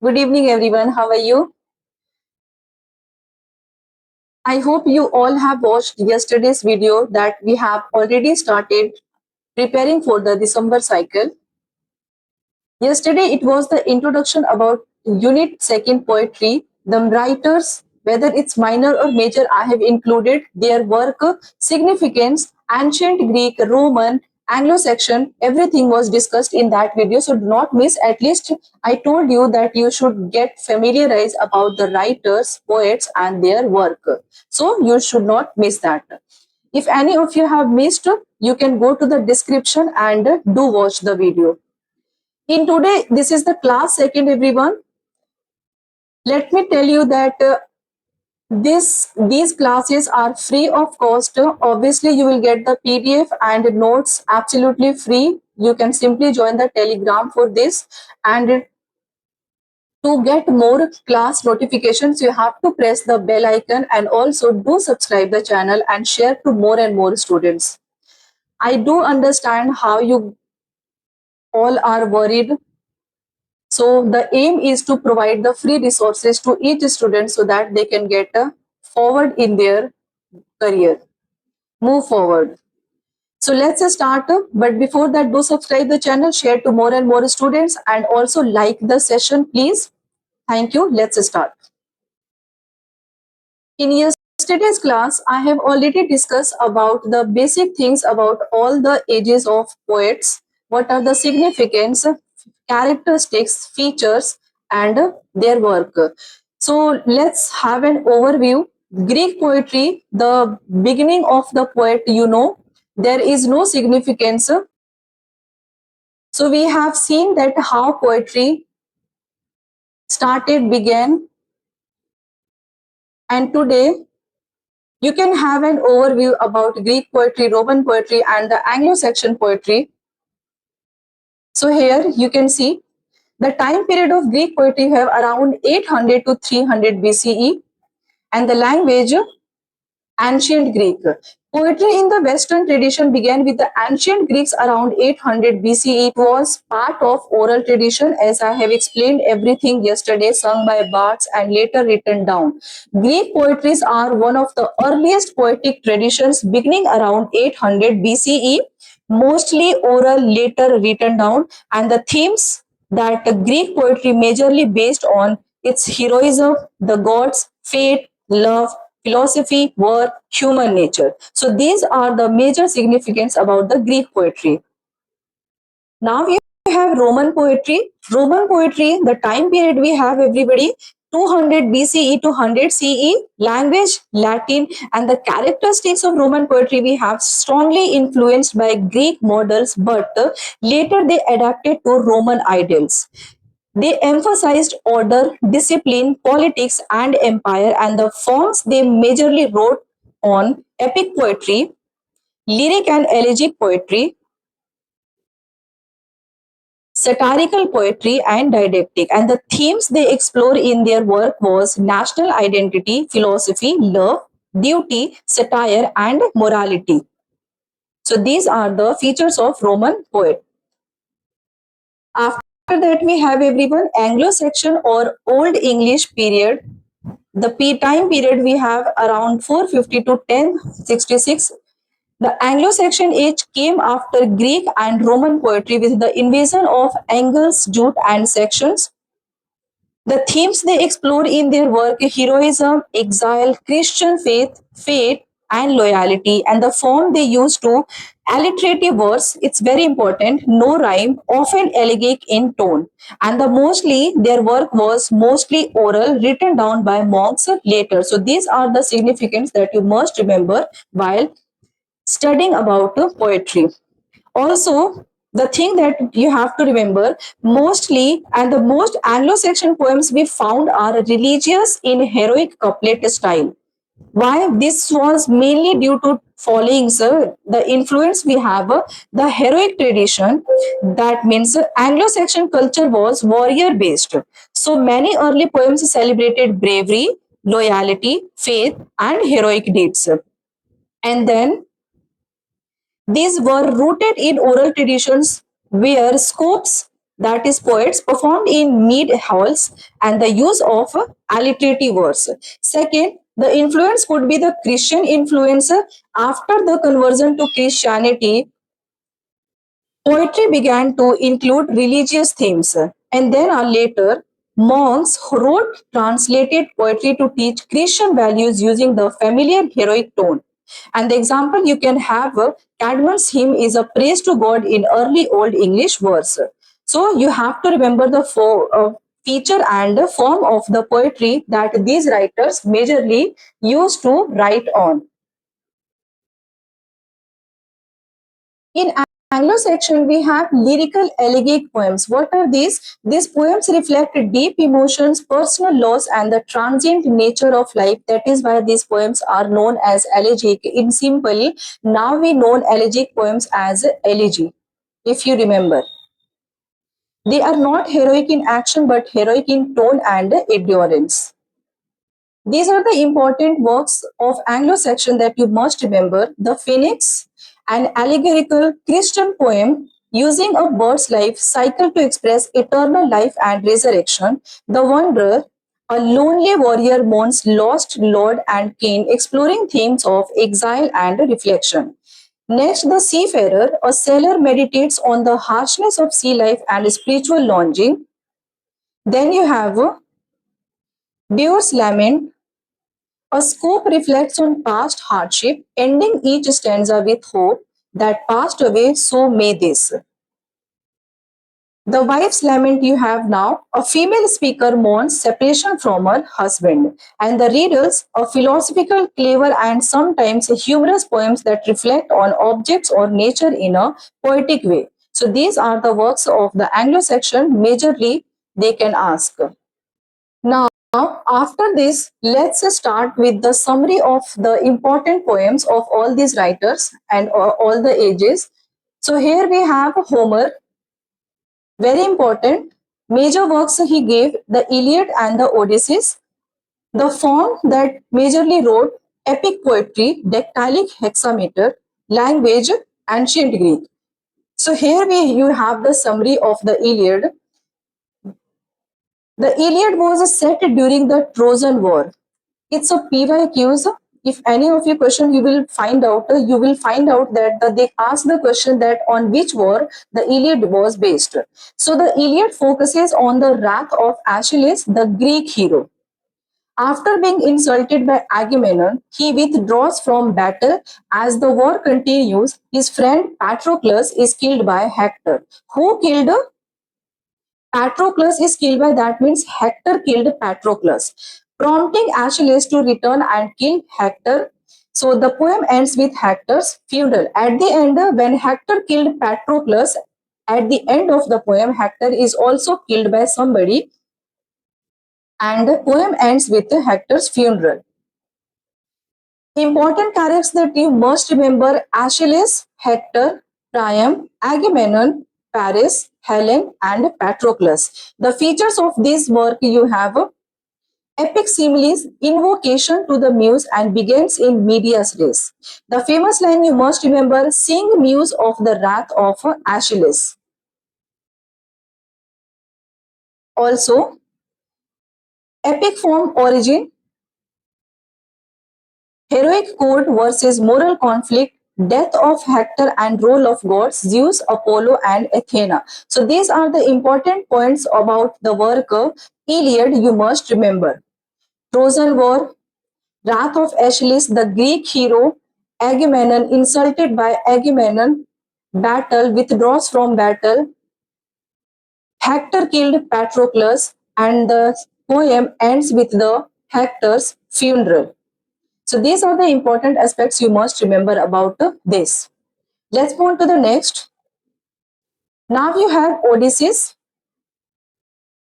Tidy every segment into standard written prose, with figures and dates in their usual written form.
Good evening, everyone. How are you? I hope you all have watched yesterday's video that we have already started preparing for the December cycle. Yesterday, it was the introduction about Unit 2nd Poetry. The writers, whether it's minor or major, I have included their work, significance, ancient Greek, Roman, Anglo-Saxon, everything was discussed in that video. So do not miss. At least I told you that you should get familiarized about the writers, poets, and their work. So you should not miss that. If any of you have missed, you can go to the description and do watch the video. In today, this is the class second, everyone. Let me tell you that these classes are free of cost. Obviously, you will get the PDF and notes absolutely free. You can simply join the Telegram for this. And to get more class notifications, you have to press the bell icon and also do subscribe the channel and share to more and more students. I do understand how you all are worried. So the aim is to provide the free resources to each student so that they can get forward in their career, move forward. So let's start. But before that, do subscribe the channel, share to more and more students, and also like the session, please. Thank you. Let's start. In yesterday's class, I have already discussed about the basic things about all the ages of poets. What are the significance, characteristics, features, and their work. So let's have an overview. Greek poetry, the beginning of the poet, there is no significance. So we have seen that how poetry started, began, and today you can have an overview about Greek poetry, Roman poetry, and the Anglo-Saxon poetry. So here you can see the time period of Greek poetry have around 800 to 300 BCE, and the language ancient Greek. Poetry in the Western tradition began with the ancient Greeks around 800 BCE. It was part of oral tradition, as I have explained everything yesterday, sung by bards and later written down. Greek poetries are one of the earliest poetic traditions beginning around 800 BCE, mostly oral, later written down, and the themes that the Greek poetry majorly based on its heroism, the gods, fate, love, philosophy, war, human nature. So these are the major significance about the Greek poetry. Now we have Roman poetry. Roman poetry, the time period we have everybody 200 BCE to 100 CE, language Latin, and the characteristics of Roman poetry we have strongly influenced by Greek models, but later they adapted to Roman ideals. They emphasized order, discipline, politics, and empire, and the forms they majorly wrote on epic poetry, lyric and elegiac poetry, satirical poetry, and didactic. And the themes they explore in their work was national identity, philosophy, love, duty, satire, and morality. So these are the features of Roman poet. After that, we have everyone Anglo-Saxon or Old English period. The time period we have around 450 to 1066. The Anglo-Saxon age came after Greek and Roman poetry with the invasion of Angles, Jute, and Saxons. The themes they explore in their work heroism, exile, Christian faith, fate, and loyalty, and the form they use to alliterative verse. It's very important. No rhyme, often elegiac in tone, and the mostly their work was mostly oral, written down by monks later. So these are the significance that you must remember while studying about poetry. Also, the thing that you have to remember mostly and the most Anglo-Saxon poems we found are religious in heroic couplet style. Why? This was mainly due to following the influence we have the heroic tradition. That means Anglo-Saxon culture was warrior based. So many early poems celebrated bravery, loyalty, faith, and heroic deeds. And then these were rooted in oral traditions where scopes that is poets, performed in mead halls and the use of alliterative verse. Second, the influence could be the Christian influence. After the conversion to Christianity, poetry began to include religious themes, and then later, monks wrote translated poetry to teach Christian values using the familiar heroic tone. And the example you can have, Cadmon's hymn is a praise to God in early Old English verse. So you have to remember the feature and the form of the poetry that these writers majorly used to write on. In Anglo-Saxon, we have lyrical elegiac poems. What are these? These poems reflect deep emotions, personal loss, and the transient nature of life. That is why these poems are known as elegiac. In simple, now we know elegiac poems as elegy, if you remember. They are not heroic in action, but heroic in tone and endurance. These are the important works of Anglo-Saxon that you must remember. The Phoenix, an allegorical Christian poem using a bird's life cycle to express eternal life and resurrection. The Wanderer, a lonely warrior mourns lost lord and king, exploring themes of exile and reflection. Next, the seafarer, a sailor meditates on the harshness of sea life and spiritual longing. Then you have Deus Lament, a scope reflects on past hardship, ending each stanza with hope that passed away, so may this. The wife's lament you have now, a female speaker mourns separation from her husband, and the riddles, a philosophical, clever, and sometimes humorous poems that reflect on objects or nature in a poetic way. So these are the works of the Anglo-Saxon, majorly they can ask. Now, after this, let's start with the summary of the important poems of all these writers and all the ages. So here we have Homer, very important. Major works he gave, the Iliad and the Odyssey. The form that majorly wrote epic poetry, dactylic hexameter, language, ancient Greek. So here you have the summary of the Iliad. The Iliad was set during the Trojan War. It's a PYQs. If any of your question, you will find out that they ask the question that on which war the Iliad was based. So the Iliad focuses on the wrath of Achilles, the Greek hero. After being insulted by Agamemnon, he withdraws from battle. As the war continues, his friend Patroclus is killed by Hector. Who killed Patroclus is killed by that means Hector killed Patroclus, prompting Achilles to return and kill Hector. So the poem ends with Hector's funeral. At the end, when Hector killed Patroclus, at the end of the poem, Hector is also killed by somebody, and the poem ends with Hector's funeral. Important characters that you must remember: Achilles, Hector, Priam, Agamemnon, Paris, Helen, and Patroclus. The features of this work you have epic similes, invocation to the muse, and begins in medias res. The famous line you must remember: sing muse of the wrath of Achilles. Also, epic form origin, heroic court versus moral conflict, death of Hector and role of gods, Zeus, Apollo, and Athena. So these are the important points about the work Iliad you must remember. Trojan War, wrath of Achilles, the Greek hero, Agamemnon insulted by Agamemnon, battle, withdraws from battle, Hector killed Patroclus, and the poem ends with the Hector's funeral. So these are the important aspects you must remember about this. Let's move on to the next. Now you have Odysseus.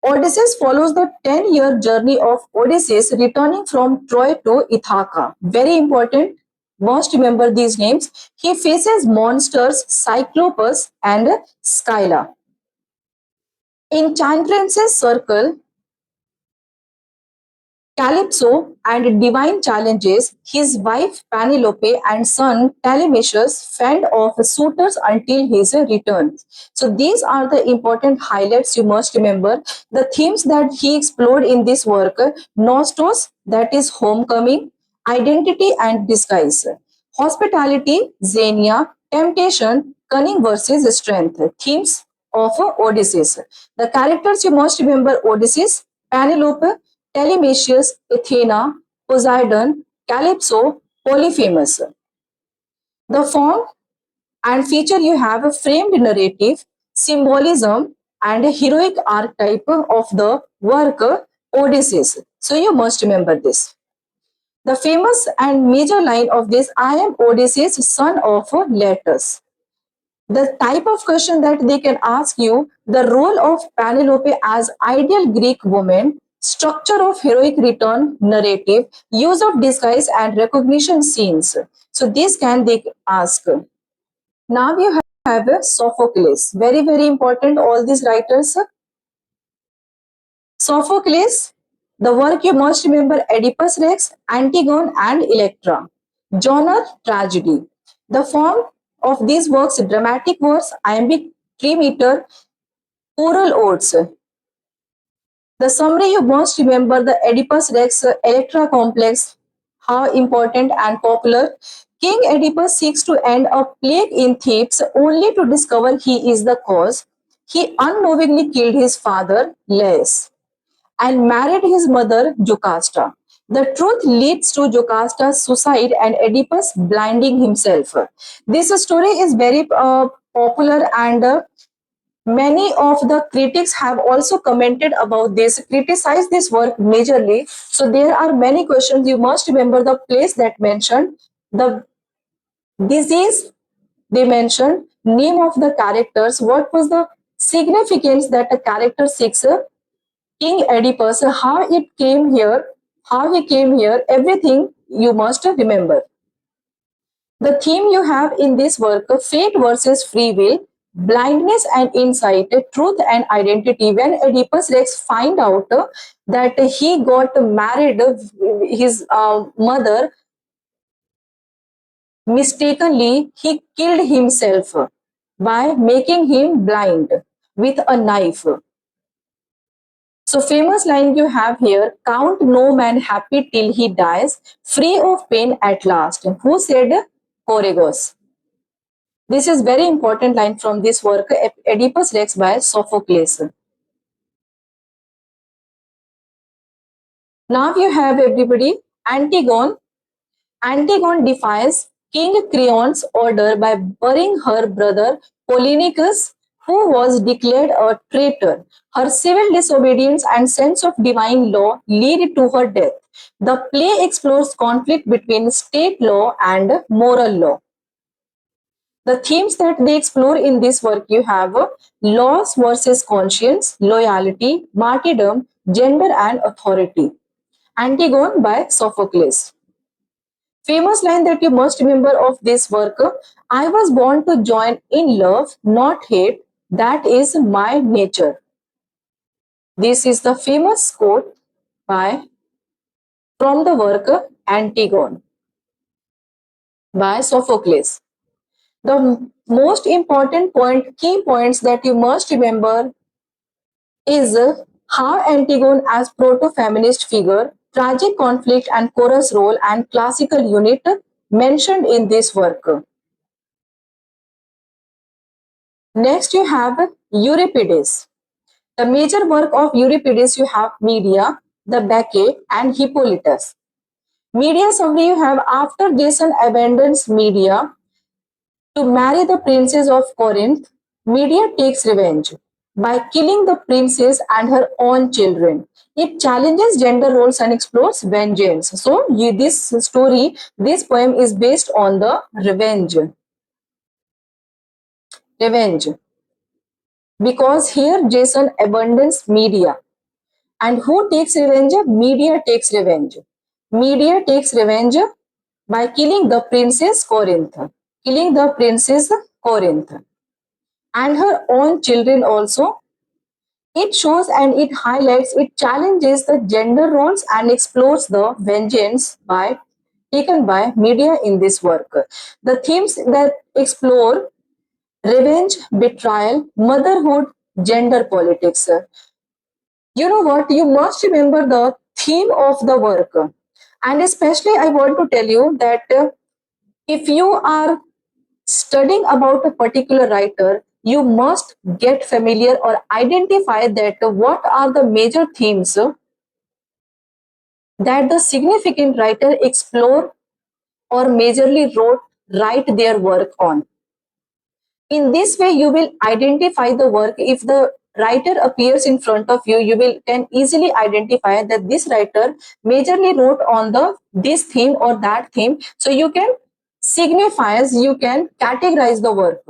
Odysseus follows the 10-year journey of Odysseus returning from Troy to Ithaca. Very important. Must remember these names. He faces monsters Cyclopus and Scylla. In Chandrase's circle, Calypso and divine challenges, his wife Penelope and son Telemachus fend off suitors until his return. So these are the important highlights you must remember. The themes that he explored in this work: Nostos, that is homecoming, identity and disguise, hospitality, Xenia, temptation, cunning versus strength. Themes of Odysseus. The characters you must remember: Odysseus, Penelope, Telemachus, Athena, Poseidon, Calypso, Polyphemus. The form and feature you have a framed narrative, symbolism, and a heroic archetype of the work Odysseus. So you must remember this. The famous and major line of this: I am Odysseus, son of Laertes. The type of question that they can ask you: the role of Penelope as ideal Greek woman, structure of heroic return narrative, use of disguise and recognition scenes. So this can they ask. Now you have Sophocles. Very, very important, all these writers. Sophocles, the work you must remember: Oedipus Rex, Antigone and Electra. Genre, tragedy. The form of these works: dramatic verse, iambic trimeter, choral odes. The summary you must remember: the Oedipus Rex Electra complex, how important and popular. King Oedipus seeks to end a plague in Thebes only to discover he is the cause. He unknowingly killed his father, Laius, and married his mother, Jocasta. The truth leads to Jocasta's suicide and Oedipus blinding himself. This story is very popular, and many of the critics have also commented about this, criticized this work majorly. So there are many questions. You must remember the place that mentioned, the disease they mentioned, name of the characters, what was the significance that a character seeks, King Oedipus, how he came here, everything you must remember. The theme you have in this work: fate versus free will, blindness and insight, truth and identity. When Oedipus Rex find out that he got married, his mother mistakenly, he killed himself by making him blind with a knife. So famous line you have here: count no man happy till he dies, free of pain at last. Who said? Corregos. This is very important line from this work, Oedipus Rex by Sophocles. Now you have, everybody, Antigone. Antigone defies King Creon's order by burying her brother Polynicus, who was declared a traitor. Her civil disobedience and sense of divine law lead to her death. The play explores conflict between state law and moral law. The themes that they explore in this work you have loss versus conscience, loyalty, martyrdom, gender and authority. Antigone by Sophocles. Famous line that you must remember of this work: I was born to join in love, not hate. That is my nature. This is the famous quote by from the work Antigone by Sophocles. The most important point, key points that you must remember is how Antigone as proto-feminist figure, tragic conflict and chorus role and classical unit mentioned in this work. Next you have Euripides. The major work of Euripides you have Medea, the Bacchae and Hippolytus. Medea summary you have: after Jason abandons Medea to marry the princess of Corinth, Medea takes revenge by killing the princess and her own children. It challenges gender roles and explores vengeance. So, this story, this poem is based on the revenge. Revenge. Because here Jason abandons Medea. And who takes revenge? Medea takes revenge. Medea takes revenge by killing the princess Corinth. Killing the princess Corinth. And her own children also. It shows and it highlights, it challenges the gender roles and explores the vengeance by taken by media in this work. The themes that explore revenge, betrayal, motherhood, gender politics. You know what? You must remember the theme of the work. And especially, I want to tell you that if you are studying about a particular writer, you must get familiar or identify that what are the major themes that the significant writer explore or majorly write their work on. In this way, you will identify the work. If the writer appears in front of you, you will can easily identify that this writer majorly wrote on the this theme or that theme. So you can signifies, you can categorize the work.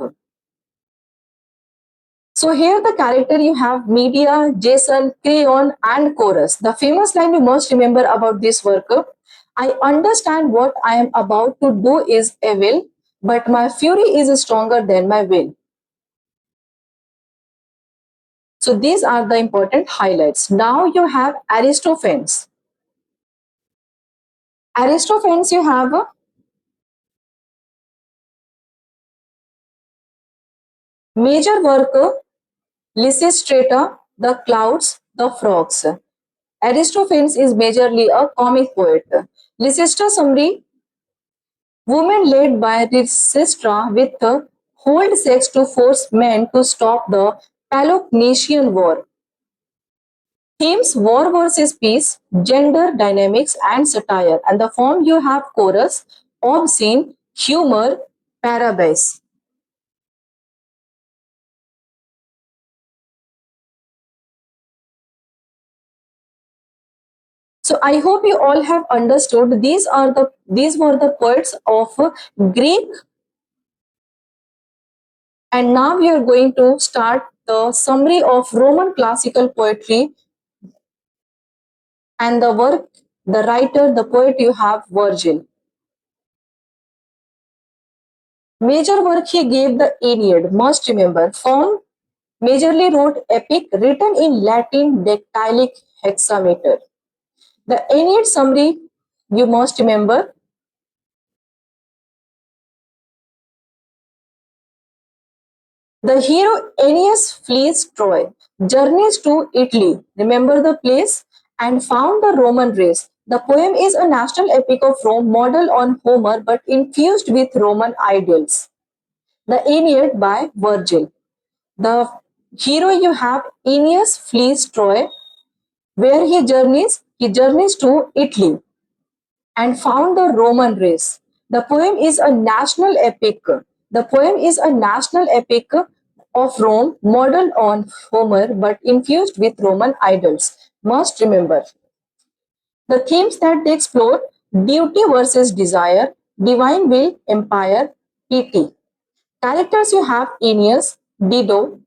So here the character you have Media, Jason, Creon and Chorus. The famous line you must remember about this work. I understand what I am about to do is evil, but my fury is stronger than my will. So these are the important highlights. Now you have Aristophanes. Aristophanes you have a major work Lysistrata, the clouds, the frogs. Aristophanes is majorly a comic poet. Lysistrata summary, women led by Lysistrata with hold sex to force men to stop the Peloponnesian War. Themes war versus peace, gender dynamics, and satire. And the form you have chorus, obscene, humor, parabase. So I hope you all have understood. These were the poets of Greek, and now we are going to start the summary of Roman classical poetry and the work, the writer, the poet you have Virgil. Major work he gave the Aeneid, must remember. Form majorly wrote epic written in Latin dactylic hexameter. The Aeneid summary you must remember. The hero Aeneas flees Troy, journeys to Italy, remember the place, and found the Roman race. The poem is a national epic of Rome modeled on Homer but infused with Roman ideals. The Aeneid by Virgil. The hero you have Aeneas flees Troy, where he journeys to Italy and found the Roman race. The poem is a national epic. The poem is a national epic of Rome modeled on Homer but infused with Roman idols. Must remember the themes that they explore: duty versus desire, divine will, empire, pity. Characters you have Aeneas, Dido,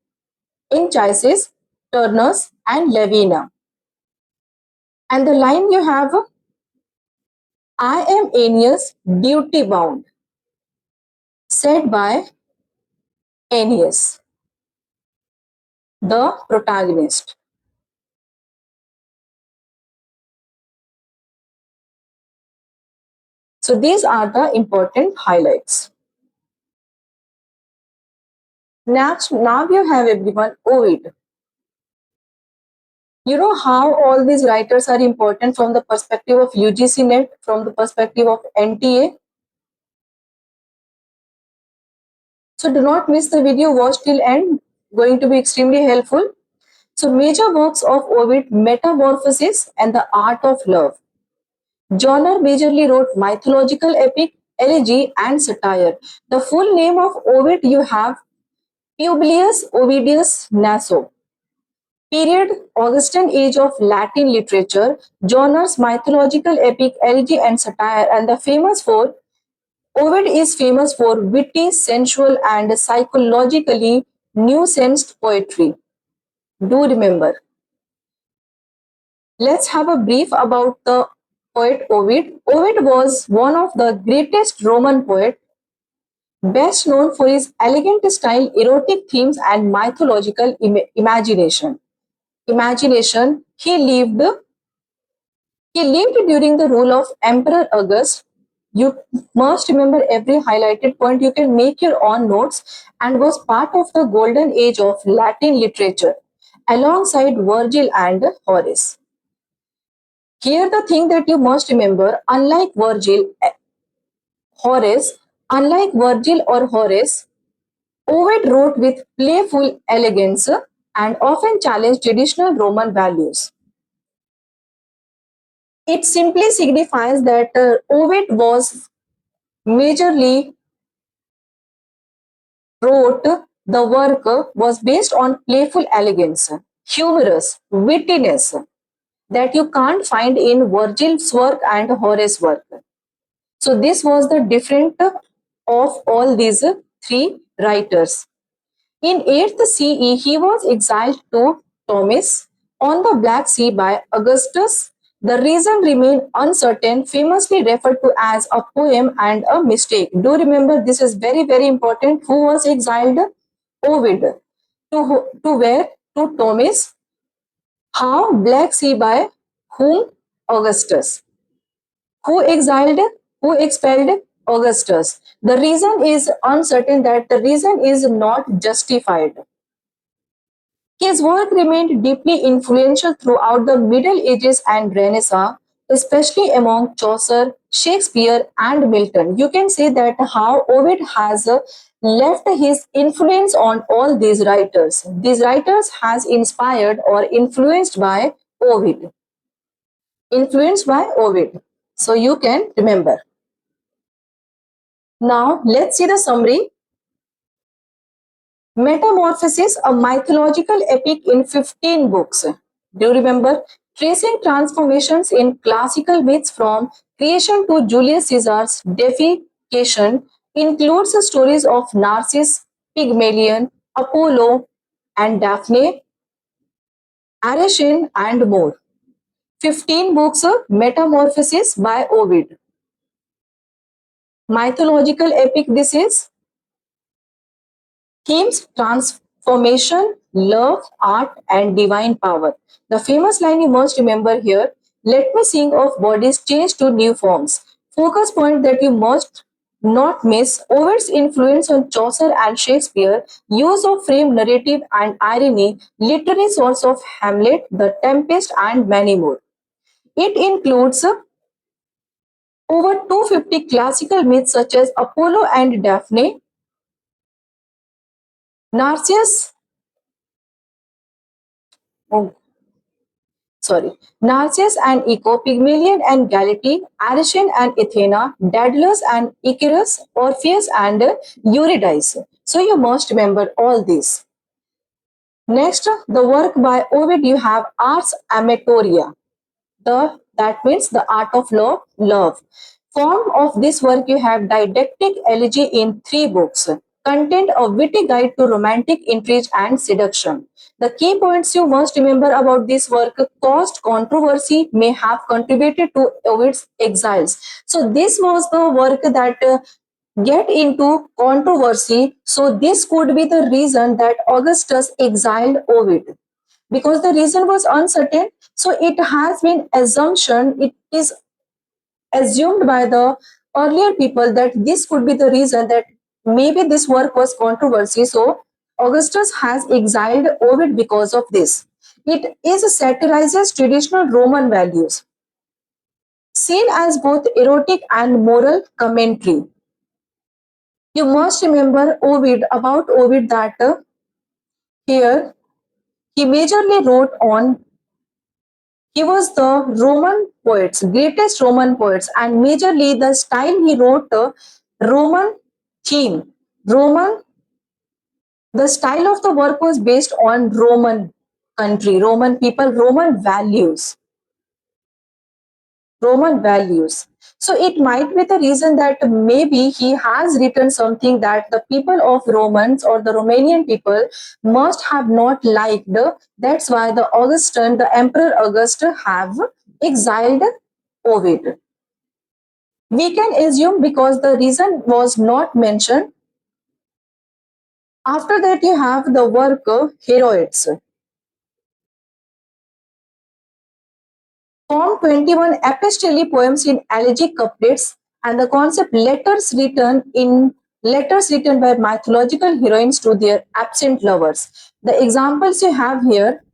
Anchises, Turnus, and Lavina. And the line you have I am Aeneas, duty bound, said by Aeneas, the protagonist. So these are the important highlights. Next, now you have everyone Ovid. You know how all these writers are important from the perspective of UGC NET, from the perspective of NTA. So do not miss the video, watch till end, going to be extremely helpful. So major works of Ovid, Metamorphosis and the Art of Love. Genre majorly wrote mythological epic, elegy and satire. The full name of Ovid you have Publius Ovidius Naso. Period Augustan age of Latin literature. Genres mythological epic, elegy and satire. And the famous for Ovid is famous for witty, sensual and psychologically nuanced poetry. Do remember. Let's have a brief about the poet Ovid. Ovid was one of the greatest Roman poets, best known for his elegant style, erotic themes, and mythological imagination. imagination. He lived during the rule of Emperor August. You must remember every highlighted point. You can make your own notes, and was part of the golden age of Latin literature alongside Virgil and Horace. Here, the thing that you must remember, Horace, unlike Virgil or Horace, Ovid wrote with playful elegance and often challenged traditional Roman values. It simply signifies that Ovid was majorly wrote the work was based on playful elegance, humorous wittiness that you can't find in Virgil's work and Horace's work. So this was the different of all these three writers. In 8th CE, he was exiled to Tomis on the Black Sea by Augustus. The reason remained uncertain, famously referred to as a poem and a mistake. Do remember, this is very, very important. Who was exiled? Ovid. To where? To Tomis. How? Black Sea by whom? Augustus. Who exiled? Who expelled? Augustus. The reason is uncertain, that the reason is not justified. His work remained deeply influential throughout the Middle Ages and Renaissance, especially among Chaucer, Shakespeare, and Milton. You can say that how Ovid has left his influence on all these writers. These writers has inspired or influenced by Ovid. Influenced by Ovid. So you can remember. Now let's see the summary. Metamorphosis, a mythological epic in 15 books. Do you remember? Tracing transformations in classical myths from creation to Julius Caesar's deification, includes the stories of Narcissus, Pygmalion, Apollo and Daphne, Arachin, and more. 15 books, Metamorphosis by Ovid. Mythological epic this is. Themes: transformation, love, art, and divine power. The famous line you must remember here: let me sing of bodies changed to new forms. Focus point that you must not miss: Ovid's influence on Chaucer and Shakespeare, use of frame narrative and irony, literary source of Hamlet, The Tempest, and many more. It includes over 250 classical myths such as Apollo and Daphne, Narcissus, oh, Narcissus and Echo, Pygmalion and Galatea, Arachin and Athena, Daedalus and Icarus, Orpheus and Eurydice. So you must remember all these. Next, the work by Ovid, you have Ars Amatoria. That means the art of love. Form of this work, you have didactic elegy in 3 books. Content: a witty guide to romantic intrigue and seduction. The key points you must remember about this work: caused controversy, may have contributed to Ovid's exiles. So this was the work that get into controversy. So this could be the reason that Augustus exiled Ovid, because the reason was uncertain. So it has been assumption, it is assumed by the earlier people that this could be the reason, that maybe this work was controversy. So Augustus has exiled Ovid because of this. It is satirizes traditional Roman values, seen as both erotic and moral commentary. You must remember about Ovid that here he majorly wrote on. He was the Roman poets, greatest Roman poets, and majorly the style he wrote Roman theme. The style of the work was based on Roman country, Roman people, Roman values. So it might be the reason that maybe he has written something that the people of Romans or the Romanian people must have not liked. That's why the Emperor Augustus have exiled Ovid. We can assume, because the reason was not mentioned. After that, you have the work Heroids. Form 21 epistolary poems in elegiac couplets, and the concept letters written by mythological heroines to their absent lovers. The examples you have here: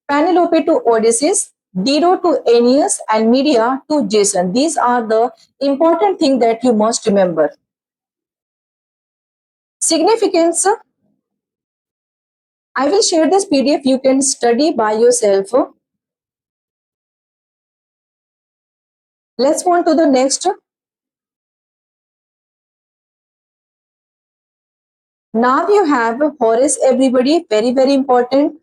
Penelope to Odysseus, Dido to Aeneas, and Medea to Jason. These are the important things that you must remember. Significance. I will share this PDF. You can study by yourself. Let's move on to the next. Now you have Horace, everybody, very, very important.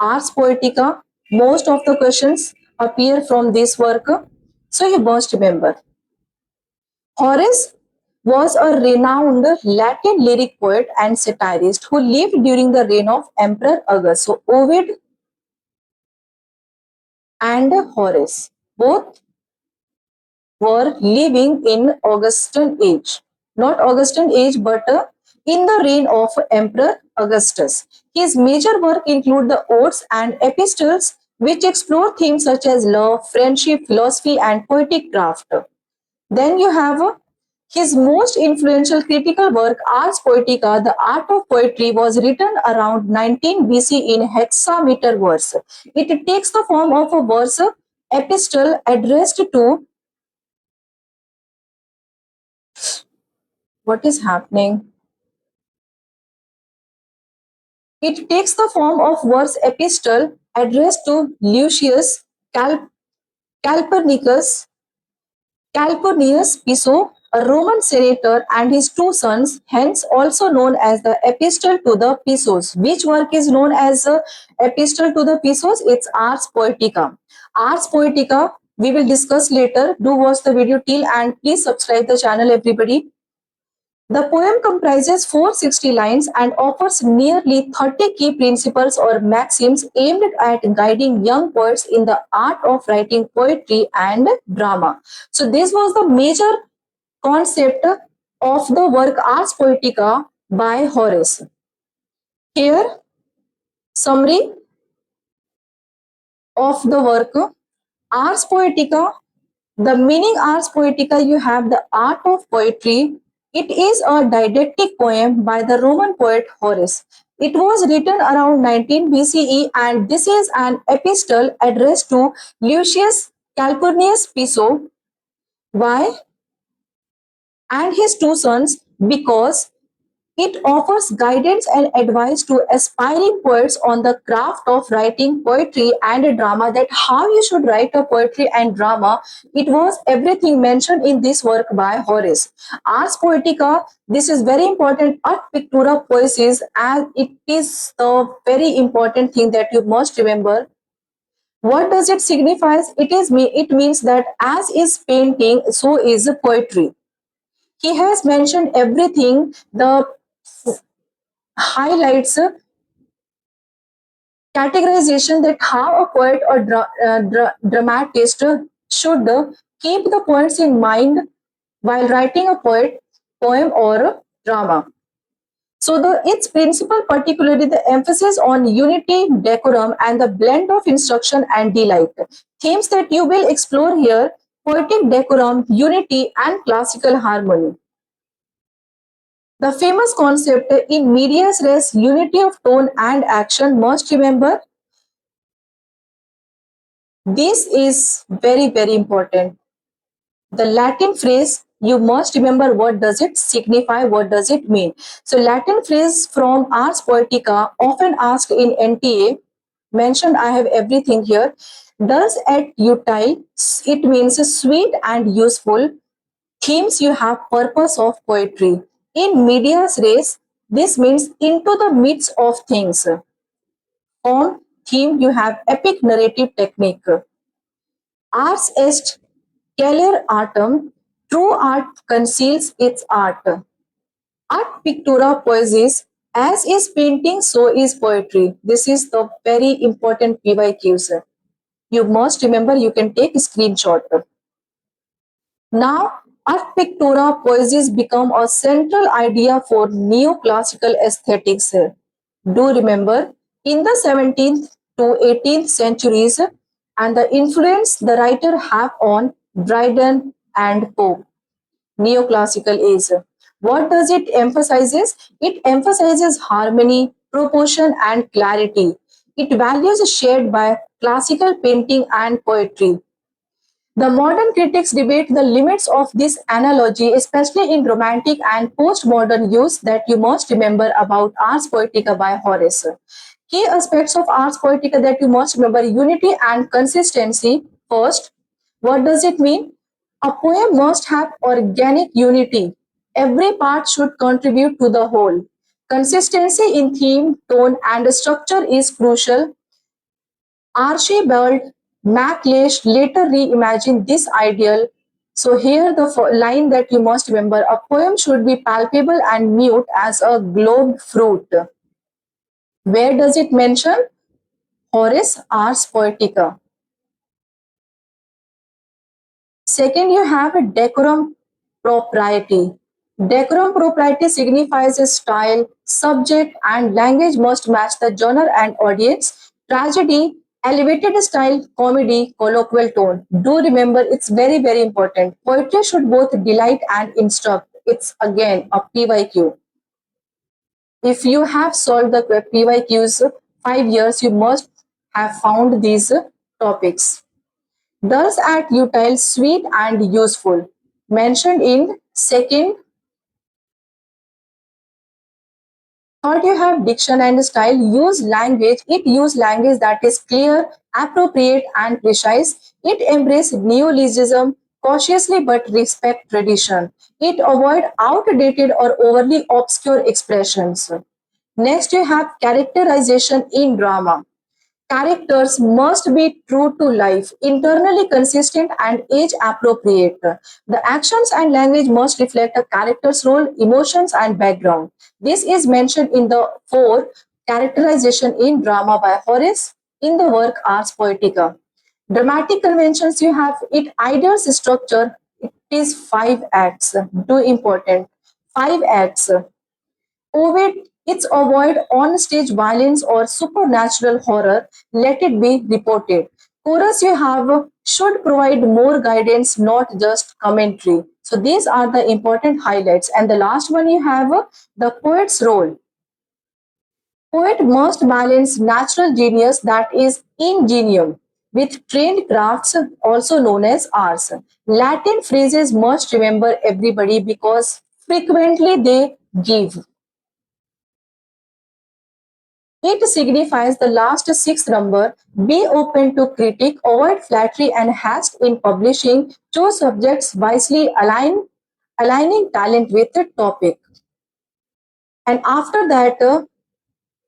Ars Poetica. Most of the questions appear from this work. So you must remember. Horace was a renowned Latin lyric poet and satirist who lived during the reign of Emperor Augustus. So Ovid and Horace both were living in Augustan age. Not Augustan age, but in the reign of Emperor Augustus. His major work include the odes and epistles, which explore themes such as love, friendship, philosophy, and poetic craft. Then you have his most influential critical work, Ars Poetica, The Art of Poetry, was written around 19 BC in hexameter verse. It takes the form of a verse epistle addressed to what is happening. It takes the form of verse epistle addressed to Lucius Calpurnius Piso, a Roman senator, and his two sons, hence also known as the Epistle to the Pisos. Which work is known as Epistle to the Pisos? It's Ars Poetica. Ars Poetica, we will discuss later. Do watch the video till and please subscribe the channel, everybody. The poem comprises 460 lines and offers nearly 30 key principles or maxims aimed at guiding young poets in the art of writing poetry and drama. So this was the major concept of the work Ars Poetica by Horace. Here, summary of the work Ars Poetica. The meaning Ars Poetica, you have the art of poetry. It is a didactic poem by the Roman poet Horace. It was written around 19 BCE and this is an epistle addressed to Lucius Calpurnius Piso. Why? And his two sons, because it offers guidance and advice to aspiring poets on the craft of writing poetry and drama, that how you should write a poetry and drama. It was everything mentioned in this work by Horace. Ars Poetica, this is very important. Ad Pictura Poesis, and it is the very important thing that you must remember. What does it signify? It means that as is painting, so is poetry. He has mentioned everything, the highlights categorization, that how a poet or dramatist should keep the points in mind while writing a poem or drama. So its principle, particularly the emphasis on unity, decorum, and the blend of instruction and delight. Themes that you will explore here: poetic decorum, unity, and classical harmony. The famous concept in medias res, unity of tone and action, must remember. This is very, very important. The Latin phrase, you must remember what does it signify, what does it mean. So Latin phrase from Ars Poetica, often asked in NTA, mentioned, I have everything here. Thus et utile, it means sweet and useful. Themes, you have purpose of poetry. In medias res, this means into the midst of things. On theme, you have epic narrative technique. Ars est celer artem, true art conceals its art. Art pictura poesis, as is painting, so is poetry. This is the very important PYQs. You must remember, you can take a screenshot. Now, art pictura poesis become a central idea for neoclassical aesthetics. Do remember, in the 17th to 18th centuries, and the influence the writer have on Dryden and Pope. Neoclassical age. What does it emphasizes? It emphasizes harmony, proportion, and clarity. It values shared by classical painting and poetry. The modern critics debate the limits of this analogy, especially in romantic and postmodern use that you must remember about Ars Poetica by Horace. Key aspects of Ars Poetica that you must remember: unity and consistency. First, what does it mean? A poem must have organic unity. Every part should contribute to the whole. Consistency in theme, tone, and structure is crucial. Archibald MacLeish later reimagined this ideal. So here the line that you must remember: a poem should be palpable and mute as a globed fruit. Where does it mention? Horace, Ars Poetica. Second, you have a decorum propriety. Decorum propriety signifies a style, subject, and language must match the genre and audience. Tragedy, elevated style, comedy, colloquial tone. Do remember, it's very, very important. Poetry should both delight and instruct. It's again a PYQ. If you have solved the PYQs 5 years, you must have found these topics. Thus at utile, sweet and useful. Mentioned in second. Third, you have diction and style. Use language. It use language that is clear, appropriate, and precise. It embrace neologism cautiously but respect tradition. It avoid outdated or overly obscure expressions. Next, you have characterization in drama. Characters must be true to life, internally consistent, and age appropriate. The actions and language must reflect a character's role, emotions, and background. This is mentioned in the four characterization in drama by Horace in the work Ars Poetica. Dramatic conventions you have it ideal structure. It is five acts. Two important. Five acts. Ovid, it's avoid on-stage violence or supernatural horror. Let it be reported. Chorus you have should provide more guidance, not just commentary. So these are the important highlights. And the last one you have the poet's role. Poet must balance natural genius, that is ingenium, with trained crafts, also known as arts. Latin phrases must remember everybody because frequently they give. It signifies the last sixth number. Be open to critique, avoid flattery and haste in publishing. Choose subjects wisely, aligning talent with the topic. And after that,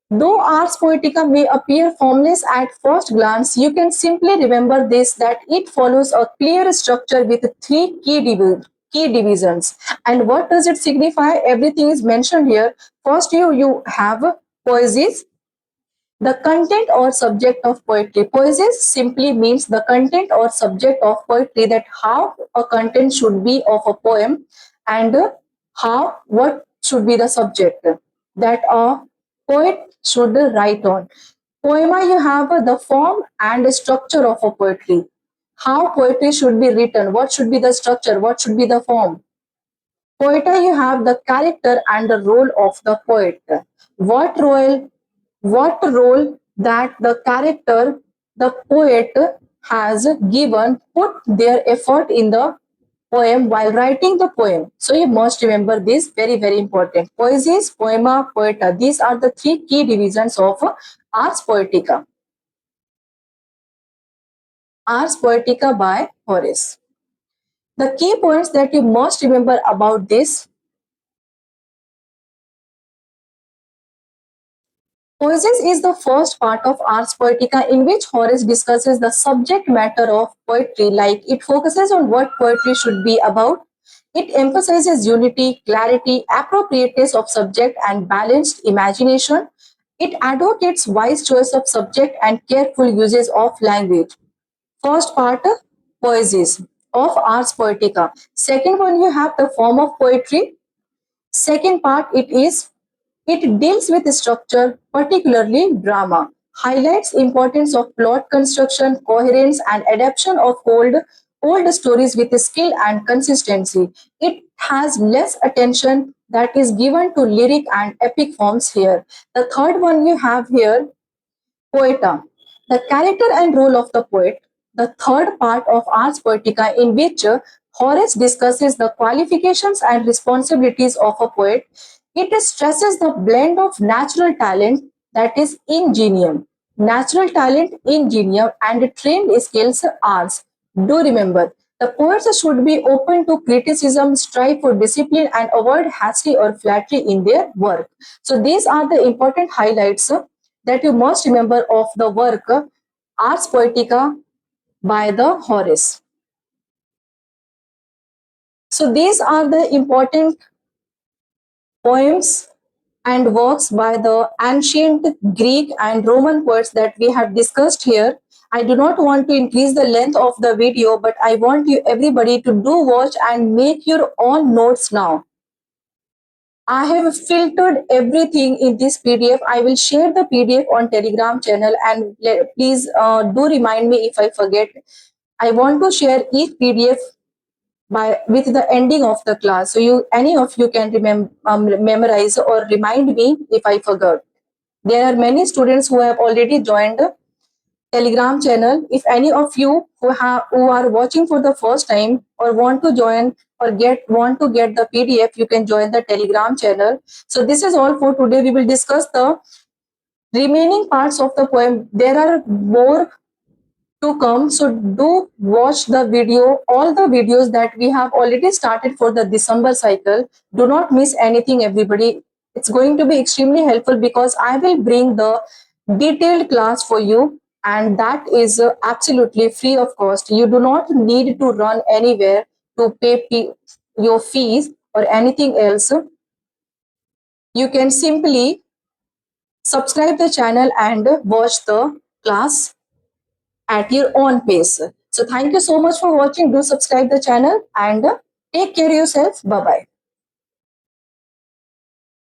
though Ars Poetica may appear formless at first glance, you can simply remember this: that it follows a clear structure with three key divisions. And what does it signify? Everything is mentioned here. First, you have poesies, the content or subject of poetry. Poesy simply means the content or subject of poetry, that how a content should be of a poem, and how what should be the subject that a poet should write on. Poema, you have the form and structure of a poetry. How poetry should be written, what should be the structure, what should be the form. Poeta, you have the character and the role of the poet. What role, what role that the character, the poet has given, put their effort in the poem while writing the poem. So you must remember this, very, very important. Poesies, poema, poeta. These are the three key divisions of Ars Poetica. Ars Poetica by Horace. The key points that you must remember about this: Poesis is the first part of Ars Poetica in which Horace discusses the subject matter of poetry, like it focuses on what poetry should be about. It emphasizes unity, clarity, appropriateness of subject, and balanced imagination. It advocates wise choice of subject and careful uses of language. First part, poesis of Ars Poetica. Second one, you have the form of poetry. Second part, it deals with structure, particularly drama. highlights importance of plot construction, coherence, and adaptation of old stories with skill and consistency. It has less attention that is given to lyric and epic forms here. The third one you have here, Poeta, the character and role of the poet, the third part of Ars Poetica, in which Horace discusses the qualifications and responsibilities of a poet. It stresses the blend of natural talent, that is ingenium, natural talent, ingenium, and trained skills, arts. Do remember, the poets should be open to criticism, strive for discipline, and avoid hasty or flattery in their work. So these are the important highlights that you must remember of the work Ars Poetica by the Horace. So these are the important poems and works by the ancient Greek and Roman poets that we have discussed here. I do not want to increase the length of the video, but I want you everybody to do watch and make your own notes now. I have filtered everything in this PDF. I will share the PDF on Telegram channel, and please do remind me if I forget. I want to share each PDF by with the ending of the class, so you any of you can remember, memorize or remind me if I forgot. There are many students who have already joined Telegram channel. If any of you who are watching for the first time or want to join or want to get the PDF, you can join the Telegram channel. So this is all for today. We will discuss the remaining parts of the poem. There are more to come, so do watch the video, all the videos that we have already started for the December cycle. Do not miss anything, everybody. It's going to be extremely helpful because I will bring the detailed class for you, and that is absolutely free of cost. You do not need to run anywhere to pay your fees or anything else. You can simply subscribe the channel and watch the class at your own pace. So thank you so much for watching. Do subscribe the channel and take care of yourself. Bye bye.